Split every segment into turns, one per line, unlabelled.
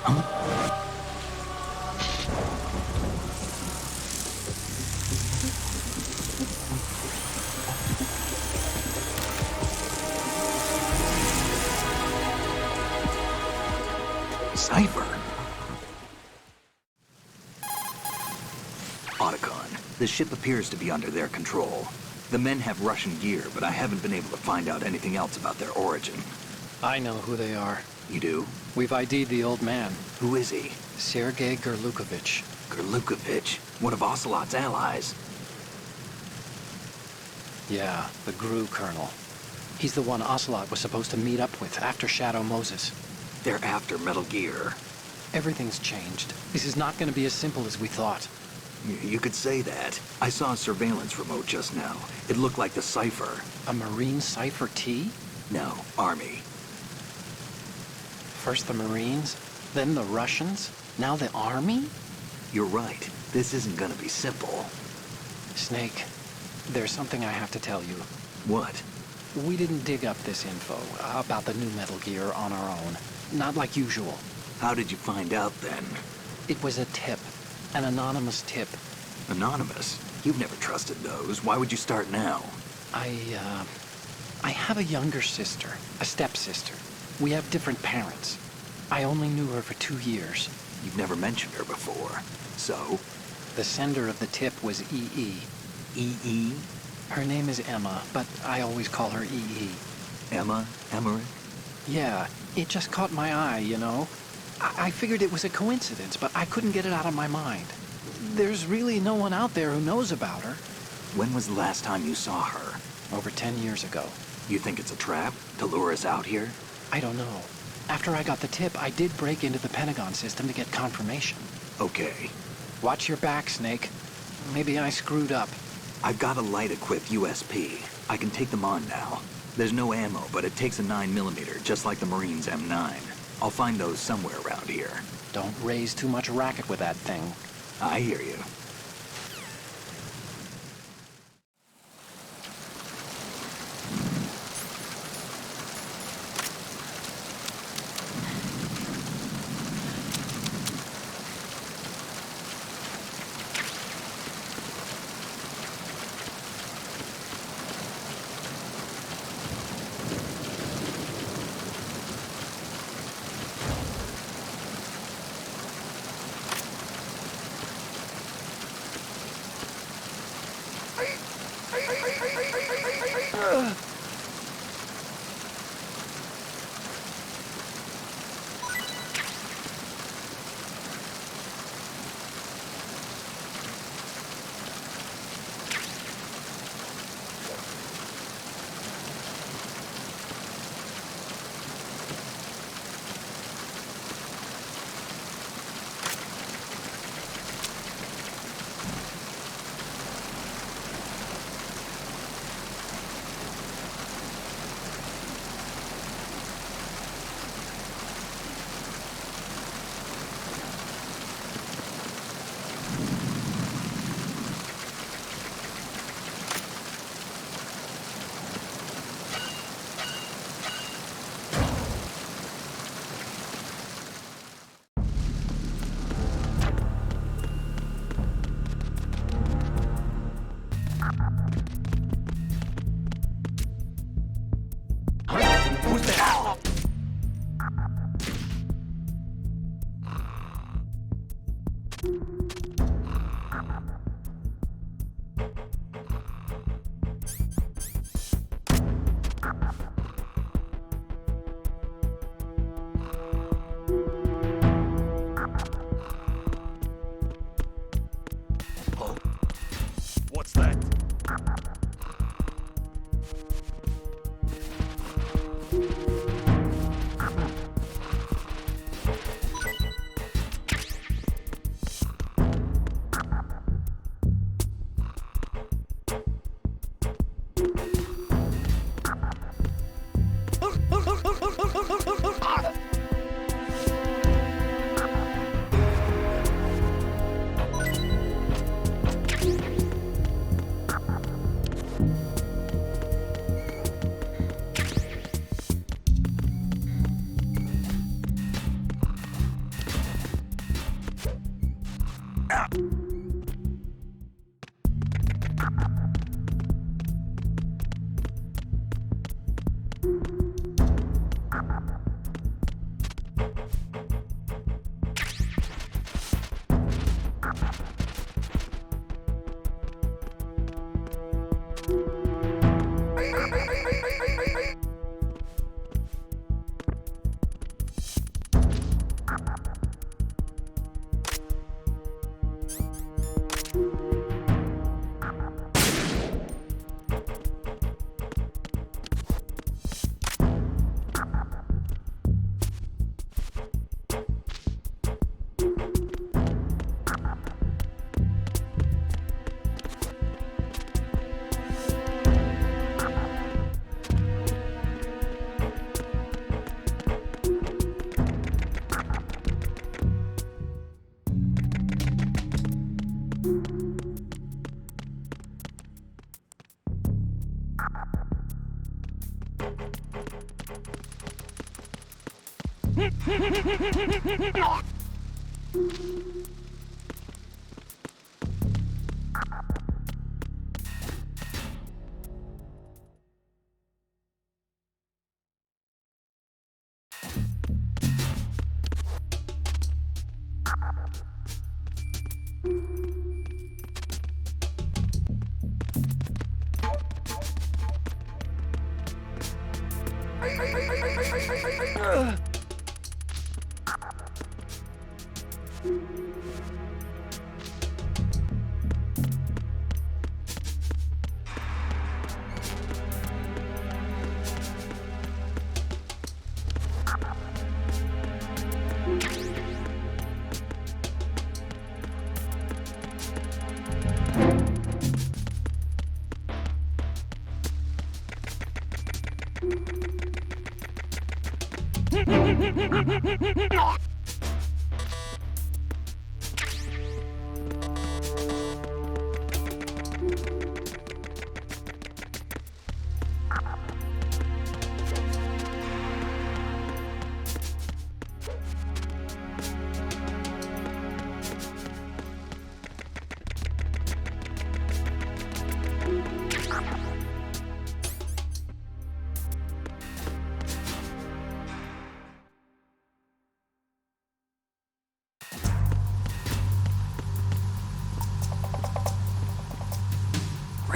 Cipher. Otacon, the ship appears to be under their control. The men have Russian gear, but I haven't been able to find out anything else about their origin.
I know who they are.
You do?
We've ID'd the old man.
Who is he?
Sergei Gerlukovich.
Gerlukovich, one of Ocelot's allies.
Yeah, the GRU colonel. He's the one Ocelot was supposed to meet up with after Shadow Moses.
They're after Metal Gear.
Everything's changed. This is not going to be as simple as we thought.
You could say that. I saw a surveillance remote just now. It looked like the Cipher.
A Marine Cipher T?
No, Army.
First the Marines, then the Russians, now the Army?
You're right. This isn't gonna be simple.
Snake, there's something I have to tell you.
What?
We didn't dig up this info about the new Metal Gear on our own. Not like usual.
How did you find out then?
It was a tip. An anonymous tip.
Anonymous? You've never trusted those. Why would you start now?
I have a younger sister, a stepsister. We have different parents. I only knew her for 2 years.
You've never mentioned her before. So?
The sender of the tip was EE.
EE?
Her name is Emma, but I always call her EE.
Emma? Emmerich?
Yeah, it just caught my eye, you know? I figured it was a coincidence, but I couldn't get it out of my mind. There's really no one out there who knows about her.
When was the last time you saw her?
Over 10 years ago.
You think it's a trap? To lure us out here?
I don't know. After I got the tip, I did break into the Pentagon system to get confirmation.
Okay.
Watch your back, Snake. Maybe I screwed up.
I've got a light-equipped USP. I can take them on now. There's no ammo, but it takes a 9mm, just like the Marines' M9. I'll find those somewhere around here.
Don't raise too much racket with that thing.
I hear you.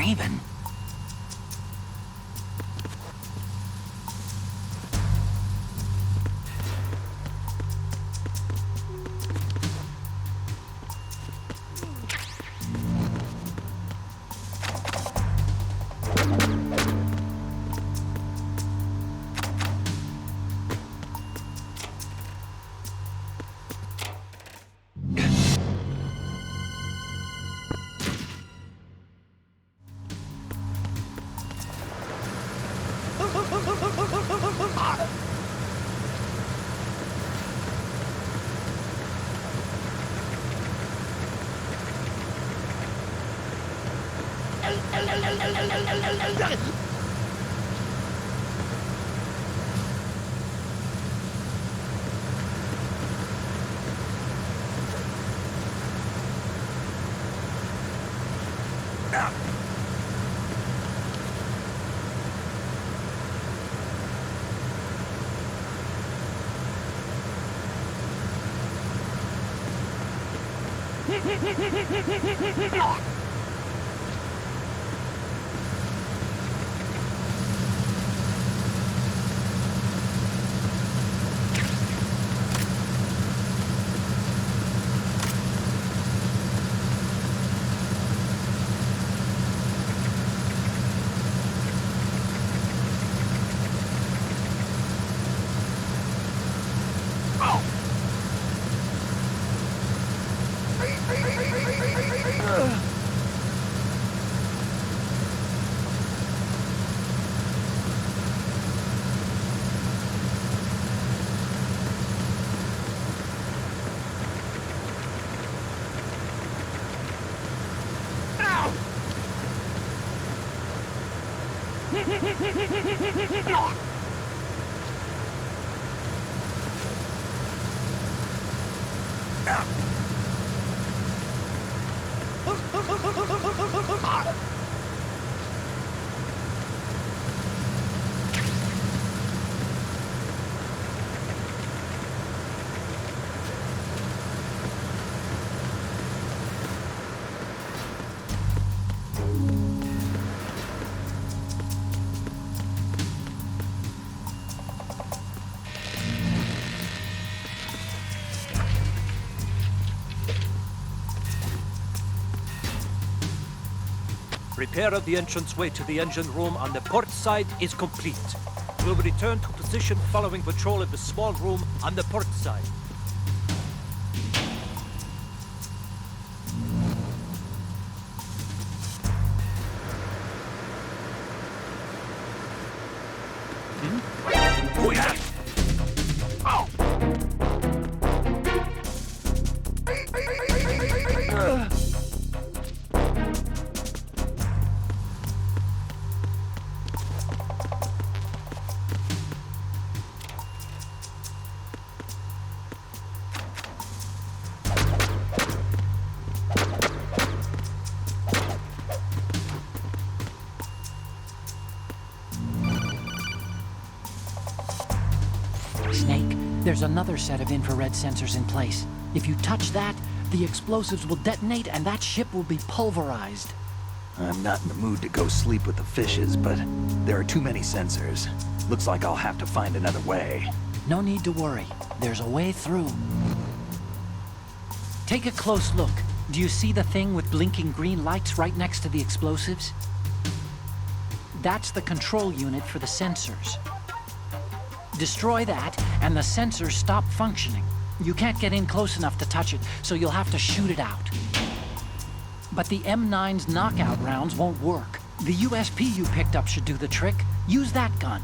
Raven?
Repair of the entranceway to the engine room on the port side is complete. We'll return to position following patrol of the small room on the port side.
Snake, there's another set of infrared sensors in place. If you touch that, the explosives will detonate and that ship will be pulverized.
I'm not in the mood to go sleep with the fishes, but there are too many sensors. Looks like I'll have to find another way.
No need to worry. There's a way through. Take a close look. Do you see the thing with blinking green lights right next to the explosives? That's the control unit for the sensors. Destroy that, and the sensors stop functioning. You can't get in close enough to touch it, so you'll have to shoot it out. But the M9's knockout rounds won't work. The USP you picked up should do the trick. Use that gun.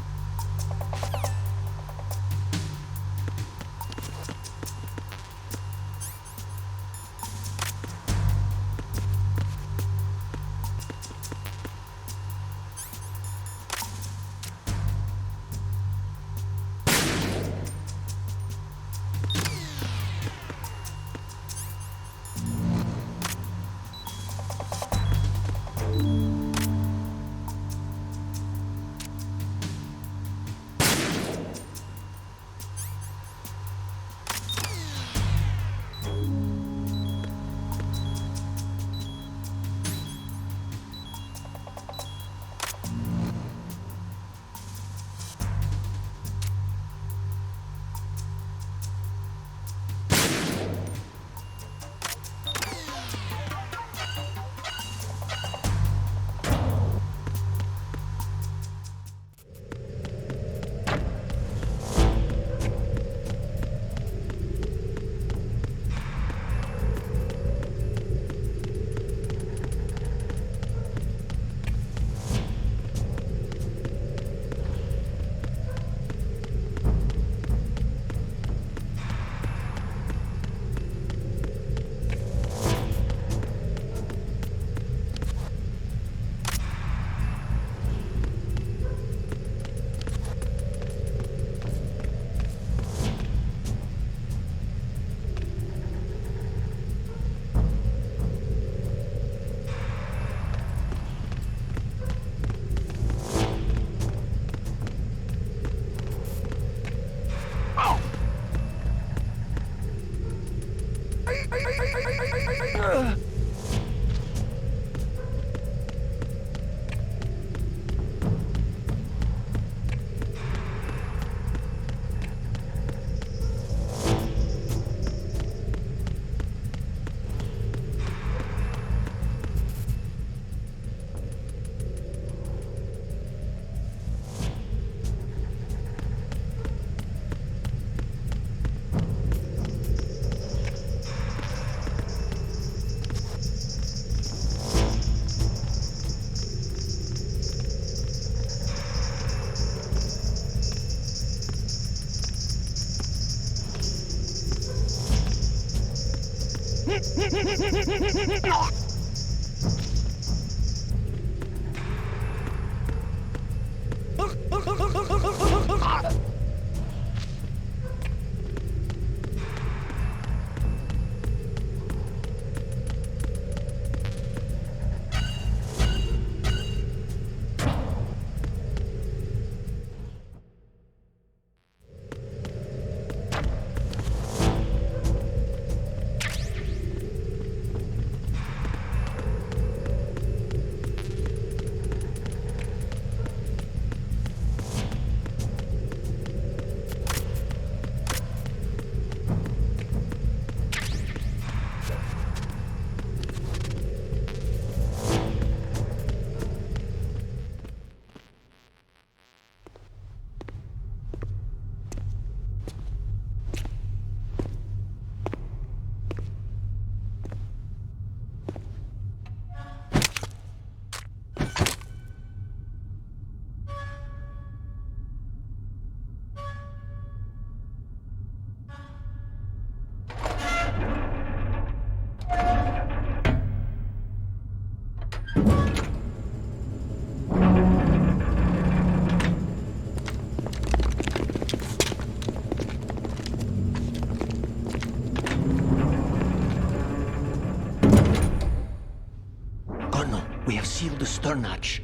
We have sealed the stern hatch.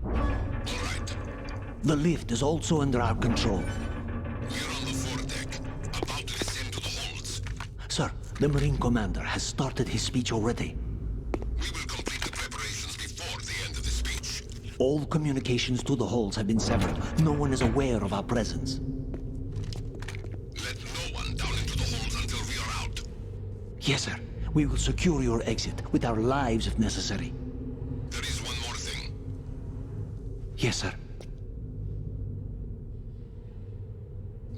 All right.
The lift is also under our control.
We're on the foredeck, about to descend to the holds.
Sir, the Marine Commander has started his speech already.
We will complete the preparations before the end of the speech.
All communications to the holds have been severed. No one is aware of our presence.
Let no one down into the holds until we are out.
Yes, sir. We will secure your exit with our lives if necessary.
There is one more thing.
Yes, sir.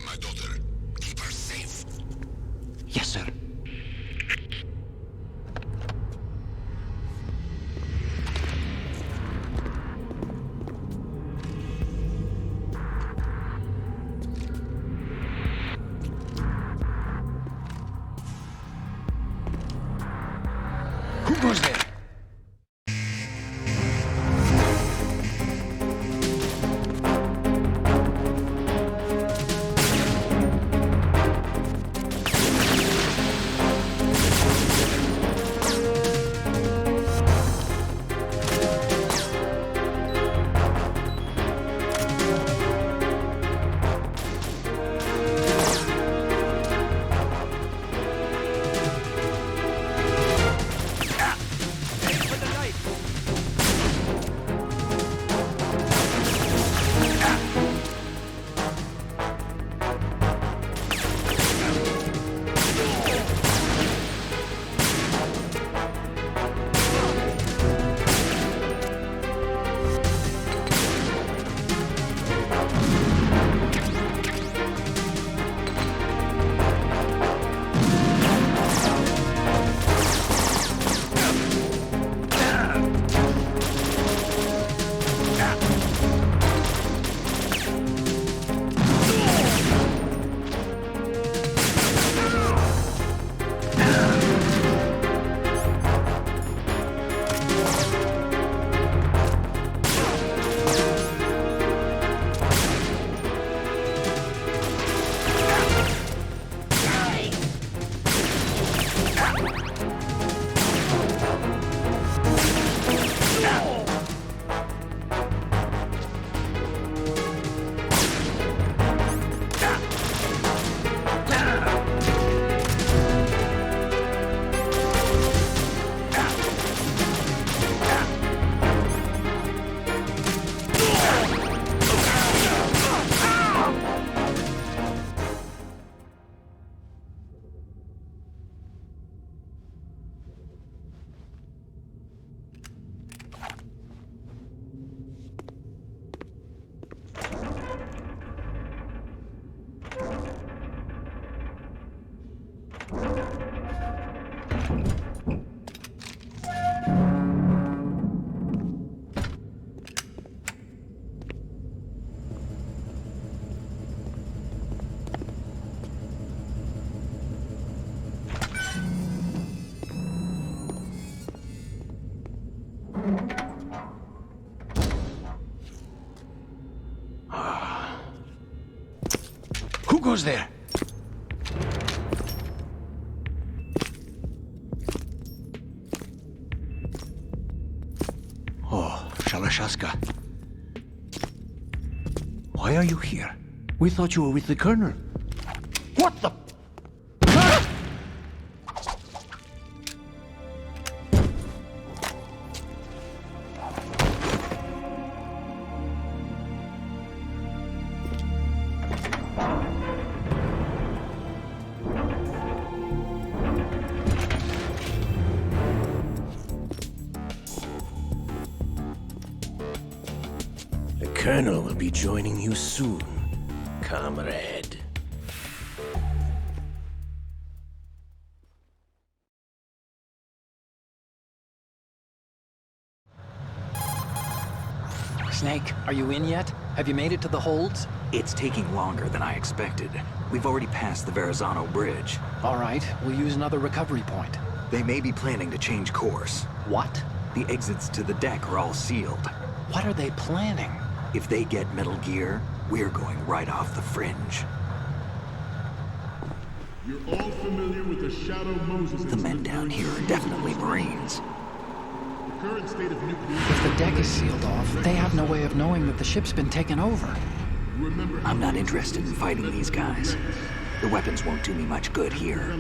My daughter, keep her safe.
Yes, sir. Who goes there? Who goes there? Oh, Shalashaska. Why are you here? We thought you were with the Colonel. What the...
The Colonel will be joining you soon, comrade.
Snake, are you in yet? Have you made it to the holds?
It's taking longer than I expected. We've already passed the Verrazano Bridge.
All right, we'll use another recovery point.
They may be planning to change course.
What?
The exits to the deck are all sealed.
What are they planning?
If they get Metal Gear, we're going right off the fringe.
You're all familiar with the Shadow Moses.
The men down here are definitely Marines.
The current state of nuclear...
If the deck is sealed off, they have no way of knowing that the ship's been taken over.
I'm not interested in fighting these guys. The weapons won't do me much good here.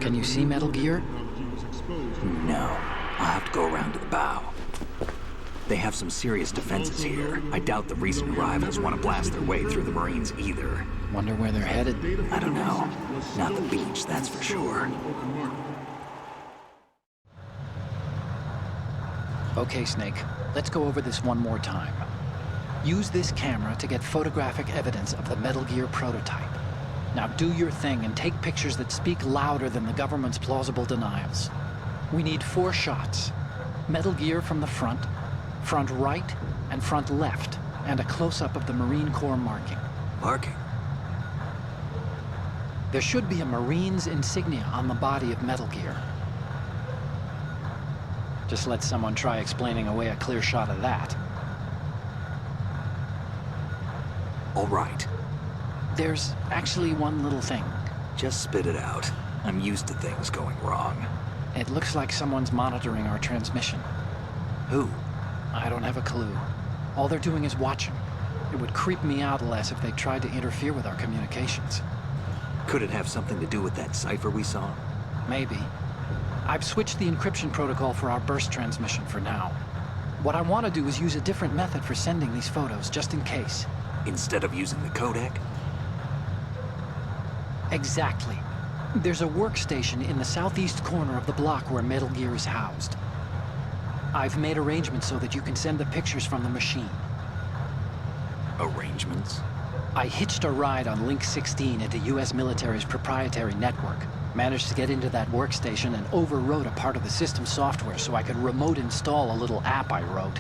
Can you see Metal Gear?
No. I'll have to go around to the bow. They have some serious defenses here. I doubt the recent arrivals want to blast their way through the Marines either.
Wonder where they're headed?
I don't know. Not the beach, that's for sure.
Okay, Snake. Let's go over this one more time. Use this camera to get photographic evidence of the Metal Gear prototype. Now do your thing and take pictures that speak louder than the government's plausible denials. We need 4 shots. Metal Gear from the front right, and front left, and a close-up of the Marine Corps marking.
Marking?
There should be a Marine's insignia on the body of Metal Gear. Just let someone try explaining away a clear shot of that.
All right.
There's actually one little thing.
Just spit it out. I'm used to things going wrong.
It looks like someone's monitoring our transmission.
Who?
I don't have a clue. All they're doing is watching. It would creep me out less if they tried to interfere with our communications.
Could it have something to do with that cipher we saw?
Maybe. I've switched the encryption protocol for our burst transmission for now. What I want to do is use a different method for sending these photos, just in case.
Instead of using the codec?
Exactly. There's a workstation in the southeast corner of the block where Metal Gear is housed. I've made arrangements so that you can send the pictures from the machine.
Arrangements?
I hitched a ride on Link 16 into U.S. military's proprietary network. Managed to get into that workstation and overwrote a part of the system software so I could remote install a little app I wrote.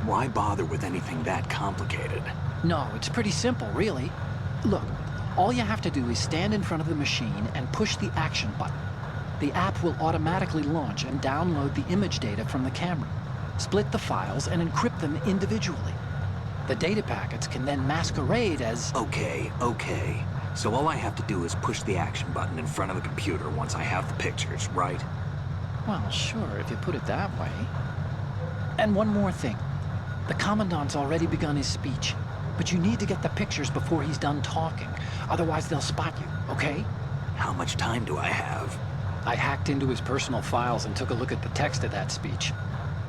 Why bother with anything that complicated?
No, it's pretty simple, really. Look, all you have to do is stand in front of the machine and push the action button. The app will automatically launch and download the image data from the camera, split the files, and encrypt them individually. The data packets can then masquerade as...
Okay. So all I have to do is push the action button in front of the computer once I have the pictures, right?
Well, sure, if you put it that way. And one more thing. The Commandant's already begun his speech, but you need to get the pictures before he's done talking. Otherwise, they'll spot you, okay?
How much time do I have?
I hacked into his personal files and took a look at the text of that speech.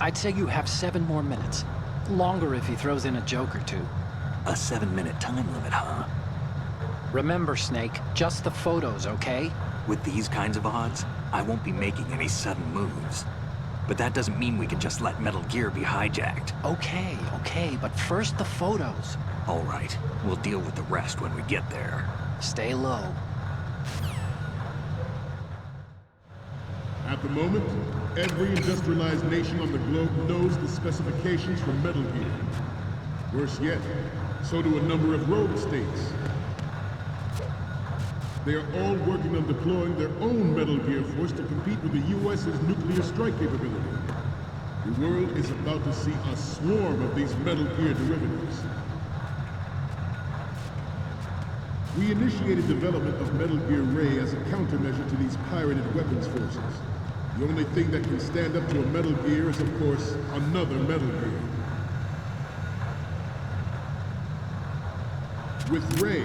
I'd say you have 7 more minutes. Longer if he throws in a joke or two.
A 7-minute time limit, huh?
Remember, Snake, just the photos, okay?
With these kinds of odds, I won't be making any sudden moves. But that doesn't mean we can just let Metal Gear be hijacked.
Okay, but first the photos.
All right, we'll deal with the rest when we get there.
Stay low.
At the moment, every industrialized nation on the globe knows the specifications for Metal Gear. Worse yet, so do a number of rogue states. They are all working on deploying their own Metal Gear force to compete with the U.S.'s nuclear strike capability. The world is about to see a swarm of these Metal Gear derivatives. We initiated development of Metal Gear Ray as a countermeasure to these pirated weapons forces. The only thing that can stand up to a Metal Gear is, of course, another Metal Gear. With Ray,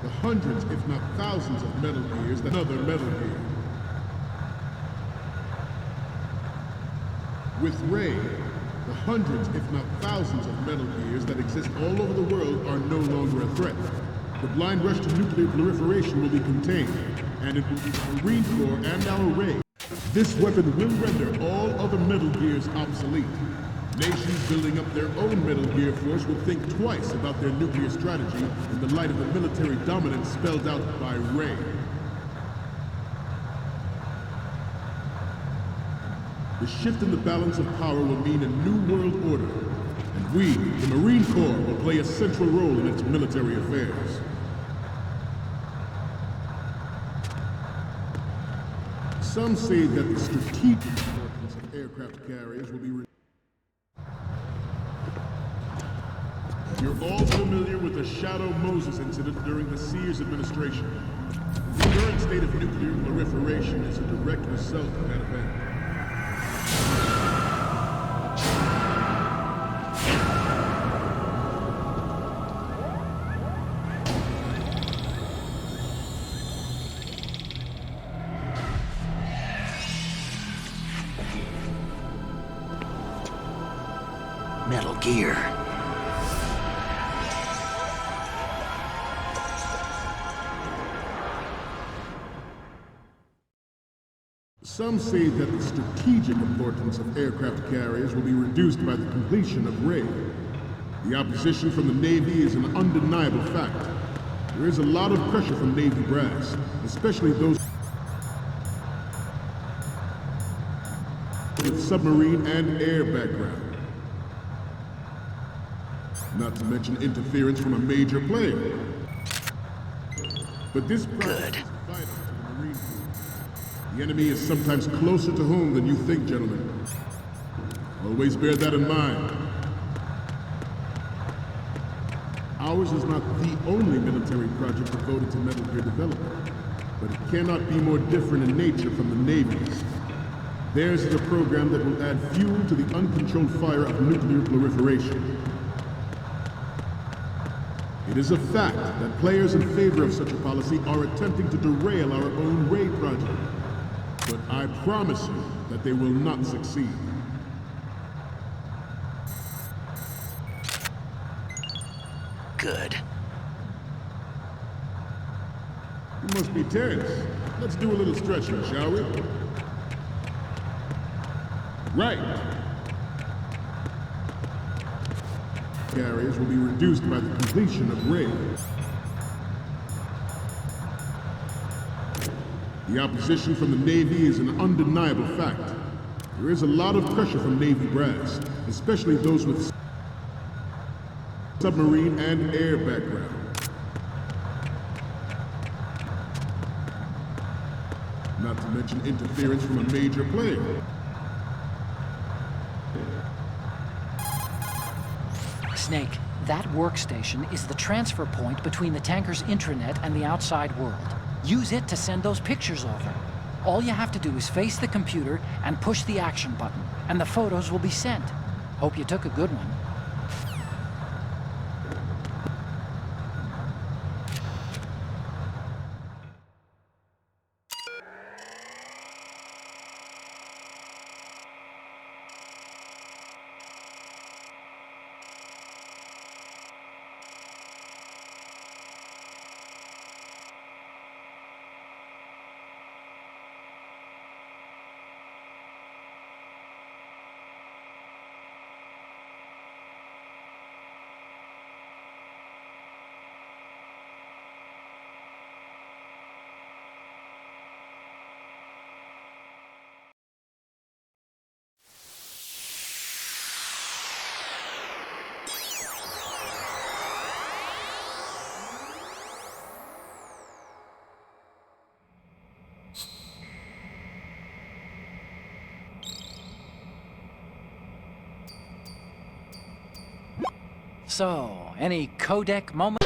the hundreds, if not thousands of Metal Gears, another Metal Gear. With Ray, the hundreds, if not thousands of Metal Gears that exist all over the world are no longer a threat. The blind rush to nuclear proliferation will be contained, and it will be the Marine Corps and our Ray. This weapon will render all other Metal Gears obsolete. Nations building up their own Metal Gear force will think twice about their nuclear strategy in the light of the military dominance spelled out by Ray. The shift in the balance of power will mean a new world order, and we, the Marine Corps, will play a central role in its military affairs. Some say that the strategic importance of aircraft carriers will be You're all familiar with the Shadow Moses incident during the Sears administration. The current state of nuclear proliferation is a direct result of that event.
Metal Gear.
Some say that the strategic importance of aircraft carriers will be reduced by the completion of Ray. The opposition from the Navy is an undeniable fact. There is a lot of pressure from Navy brass, especially those with submarine and air background. Not to mention interference from a major player. But this project is vital to the Marine Corps. The enemy is sometimes closer to home than you think, gentlemen. Always bear that in mind. Ours is not the only military project devoted to Metal Gear development, but it cannot be more different in nature from the Navy's. Theirs is a program that will add fuel to the uncontrolled fire of nuclear proliferation. It is a fact that players in favor of such a policy are attempting to derail our own Ray project. But I promise you that they will not succeed.
Good.
You must be tense. Let's do a little stretching, shall we? Right. Carriers will be reduced by the completion of Ray. The opposition from the Navy is an undeniable fact. There is a lot of pressure from Navy brass, especially those with submarine and air background. Not to mention interference from a major player.
Snake, that workstation is the transfer point between the tanker's intranet and the outside world. Use it to send those pictures over. All you have to do is face the computer and push the action button, and the photos will be sent. Hope you took a good one. So, any codec moment?